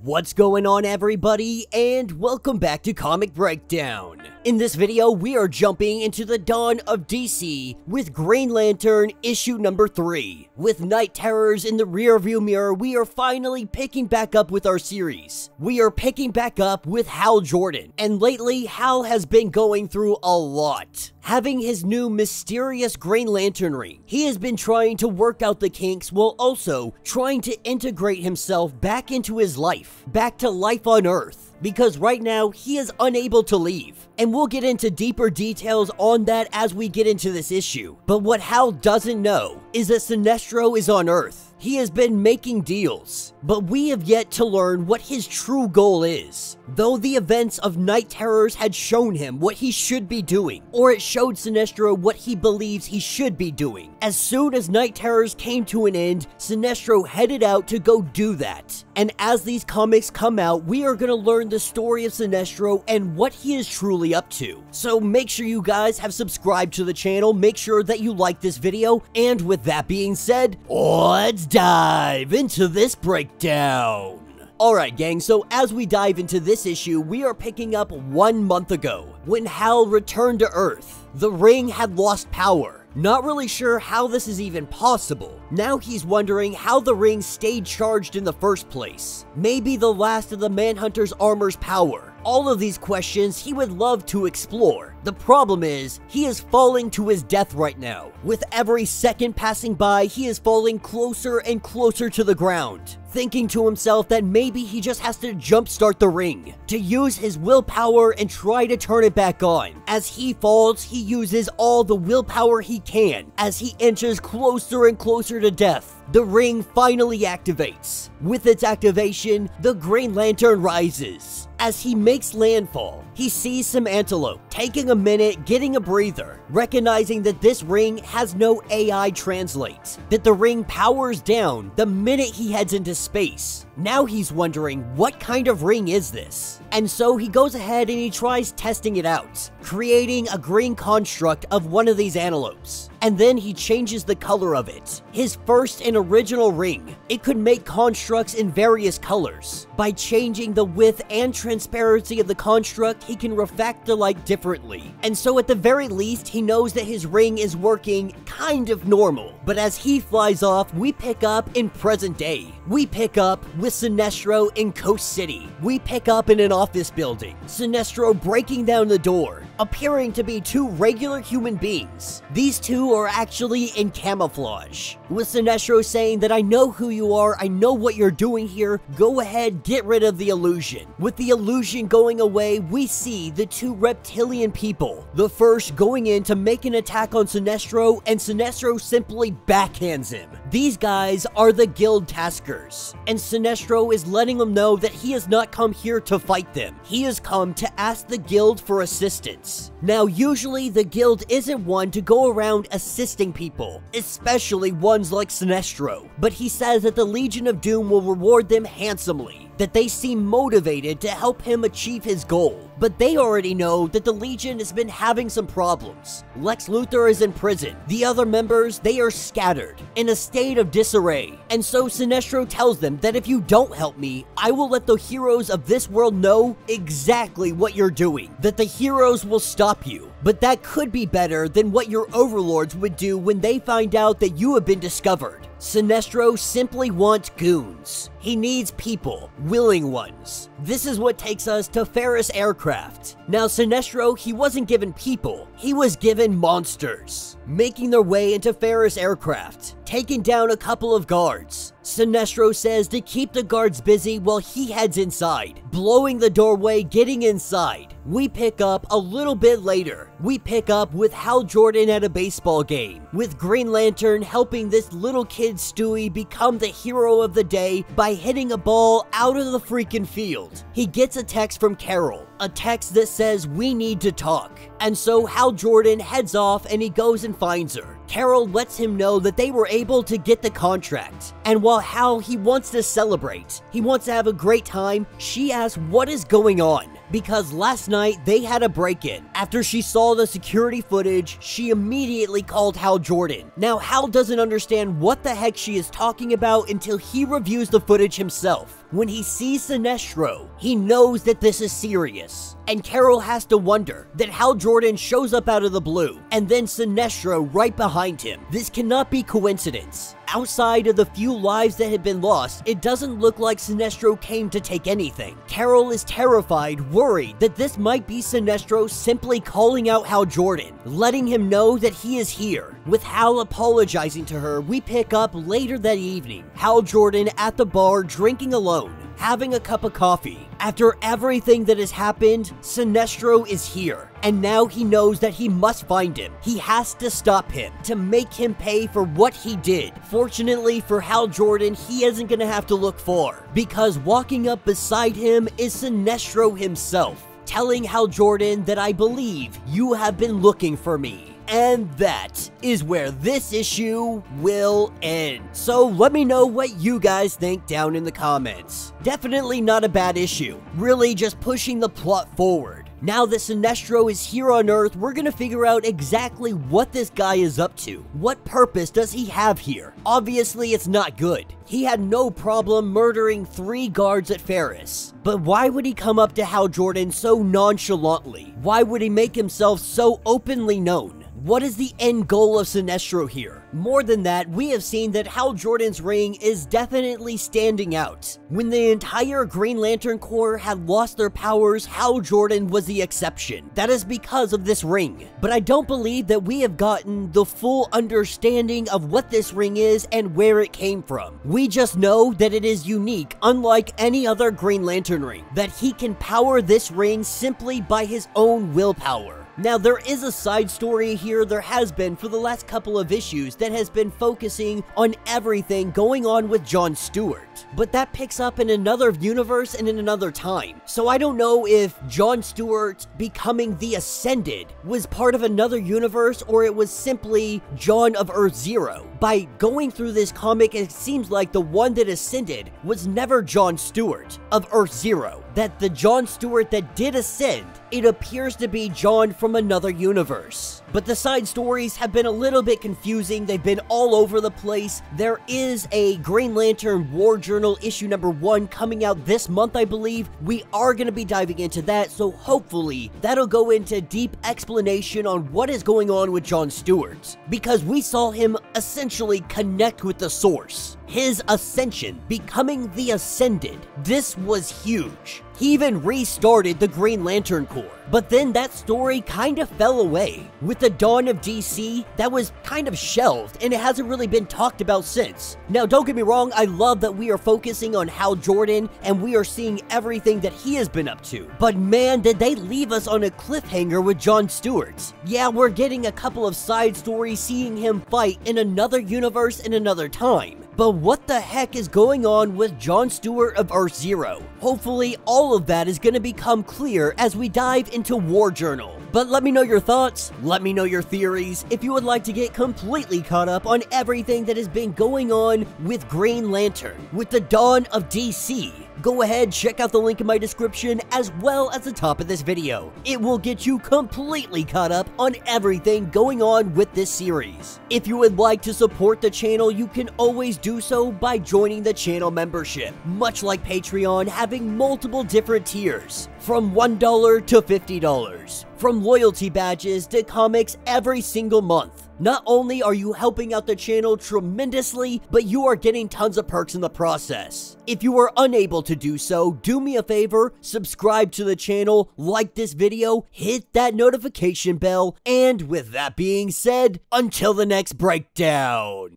What's going on, everybody, and welcome back to Comic Breakdown. In this video, we are jumping into the dawn of DC with Green Lantern issue number 3. With Night Terrors in the rearview mirror, we are finally picking back up with our series. We are picking back up with Hal Jordan, and lately, Hal has been going through a lot. Having his new mysterious Green Lantern ring, he has been trying to work out the kinks while also trying to integrate himself back into his life, back to life on Earth, because right now he is unable to leave. And we'll get into deeper details on that as we get into this issue. But what Hal doesn't know is that Sinestro is on Earth. He has been making deals, but we have yet to learn what his true goal is. Though the events of Night Terrors had shown him what he should be doing, or it showed Sinestro what he believes he should be doing. As soon as Night Terrors came to an end, Sinestro headed out to go do that. And as these comics come out, we are going to learn the story of Sinestro and what he is truly up to. So make sure you guys have subscribed to the channel, make sure that you like this video, and with that being said, let's dive into this breakdown. Alright gang, so as we dive into this issue, we are picking up 1 month ago, when Hal returned to Earth. The ring had lost power. Not really sure how this is even possible. Now he's wondering how the ring stayed charged in the first place. Maybe the last of the Manhunter's armor's power. All of these questions he would love to explore. The problem is, he is falling to his death right now. With every second passing by, he is falling closer and closer to the ground, thinking to himself that maybe he just has to jumpstart the ring, to use his willpower and try to turn it back on. As he falls, he uses all the willpower he can. As he inches closer and closer to death, the ring finally activates. With its activation, the Green Lantern rises. As he makes landfall, he sees some antelope, taking a minute, getting a breather, recognizing that this ring has no AI translate, that the ring powers down the minute he heads into space. Now he's wondering, what kind of ring is this? And so he goes ahead and he tries testing it out, creating a green construct of one of these antelopes. And then he changes the color of it. His first and original ring. It could make constructs in various colors. By changing the width and transparency of the construct, he can refract the light differently. And so at the very least, he knows that his ring is working kind of normal. But as he flies off, we pick up in present day. We pick up with Sinestro in Coast City. We pick up in an office building. Sinestro breaking down the door, appearing to be 2 regular human beings. These 2 are actually in camouflage, with Sinestro saying that I know who you are, I know what you're doing here, go ahead, get rid of the illusion. With the illusion going away, we see the 2 reptilian people. The first going in to make an attack on Sinestro, and Sinestro simply backhands him. These guys are the guild taskers, and Sinestro is letting them know that he has not come here to fight them. He has come to ask the guild for assistance. Now, usually the guild isn't one to go around assisting people, especially ones like Sinestro, but he says that the Legion of Doom will reward them handsomely, that they seem motivated to help him achieve his goal. But they already know that the Legion has been having some problems. Lex Luthor is in prison. The other members, they are scattered, in a state of disarray. And so Sinestro tells them that if you don't help me, I will let the heroes of this world know exactly what you're doing. That the heroes will stop you. But that could be better than what your overlords would do when they find out that you have been discovered. Sinestro simply wants goons. He needs people, willing ones. This is what takes us to Ferris Aircraft. Now Sinestro, he wasn't given people, he was given monsters, making their way into Ferris Aircraft, taking down a couple of guards. Sinestro says to keep the guards busy while he heads inside, blowing the doorway, getting inside. We pick up a little bit later. We pick up with Hal Jordan at a baseball game, with Green Lantern helping this little kid Stewie become the hero of the day by hitting a ball out of the freaking field. He gets a text from Carol, a text that says we need to talk. And so Hal Jordan heads off and he goes and finds her. Carol lets him know that they were able to get the contract. And while Hal, he wants to celebrate, he wants to have a great time, she asks what is going on. because last night they had a break-in. After she saw the security footage, she immediately called Hal Jordan. Now, Hal doesn't understand what the heck she is talking about until he reviews the footage himself. When he sees Sinestro, he knows that this is serious. And Carol has to wonder that Hal Jordan shows up out of the blue, and then Sinestro right behind him. This cannot be coincidence. Outside of the few lives that had been lost, it doesn't look like Sinestro came to take anything. Carol is terrified, worried that this might be Sinestro simply calling out Hal Jordan, letting him know that he is here. With Hal apologizing to her, we pick up later that evening. Hal Jordan at the bar drinking alone, having a cup of coffee. After everything that has happened, Sinestro is here, and now he knows that he must find him. He has to stop him to make him pay for what he did. Fortunately for Hal Jordan, he isn't gonna have to look far, because walking up beside him is Sinestro himself, telling Hal Jordan that I believe you have been looking for me. And that is where this issue will end. So let me know what you guys think down in the comments. Definitely not a bad issue. Really just pushing the plot forward. Now that Sinestro is here on Earth, we're gonna figure out exactly what this guy is up to. What purpose does he have here? Obviously, it's not good. He had no problem murdering 3 guards at Ferris. But why would he come up to Hal Jordan so nonchalantly? Why would he make himself so openly known? What is the end goal of Sinestro here? More than that, we have seen that Hal Jordan's ring is definitely standing out. When the entire Green Lantern Corps had lost their powers, Hal Jordan was the exception. That is because of this ring. But I don't believe that we have gotten the full understanding of what this ring is and where it came from. We just know that it is unique, unlike any other Green Lantern ring, that he can power this ring simply by his own willpower. Now, there is a side story here, there has been for the last couple of issues, that has been focusing on everything going on with JOHN STEWART. But that picks up in another universe and in another time. So I don't know if JOHN STEWART becoming the Ascended was part of another universe, or it was simply John of Earth Zero. By going through this comic, it seems like the one that ascended was never JOHN STEWART of Earth Zero. That the JOHN STEWART that did ascend, it appears to be John from another universe. But the side stories have been a little bit confusing, they've been all over the place. There is a Green Lantern War Journal issue number 1 coming out this month, I believe. We are going to be diving into that, so hopefully that'll go into deep explanation on what is going on with JOHN STEWART. Because we saw him essentially connect with the source. His ascension, becoming the Ascended. This was huge. He even restarted the Green Lantern Corps. But then that story kind of fell away. With the dawn of DC, that was kind of shelved, and it hasn't really been talked about since. Now, don't get me wrong, I love that we are focusing on Hal Jordan, and we are seeing everything that he has been up to. But man, did they leave us on a cliffhanger with JOHN STEWART. Yeah, we're getting a couple of side stories, seeing him fight in another universe in another time. But what the heck is going on with JOHN STEWART of Earth Zero? Hopefully all of that is going to become clear as we dive into War Journal. But let me know your thoughts, let me know your theories. If you would like to get completely caught up on everything that has been going on with Green Lantern, with the dawn of DC, go ahead, check out the link in my description as well as the top of this video. It will get you completely caught up on everything going on with this series. If you would like to support the channel, you can always do so by joining the channel membership. Much like Patreon, having multiple different tiers, from $1 to $50. From loyalty badges to comics every single month. Not only are you helping out the channel tremendously, but you are getting tons of perks in the process. If you are unable to do so, do me a favor, subscribe to the channel, like this video, hit that notification bell, and with that being said, until the next breakdown.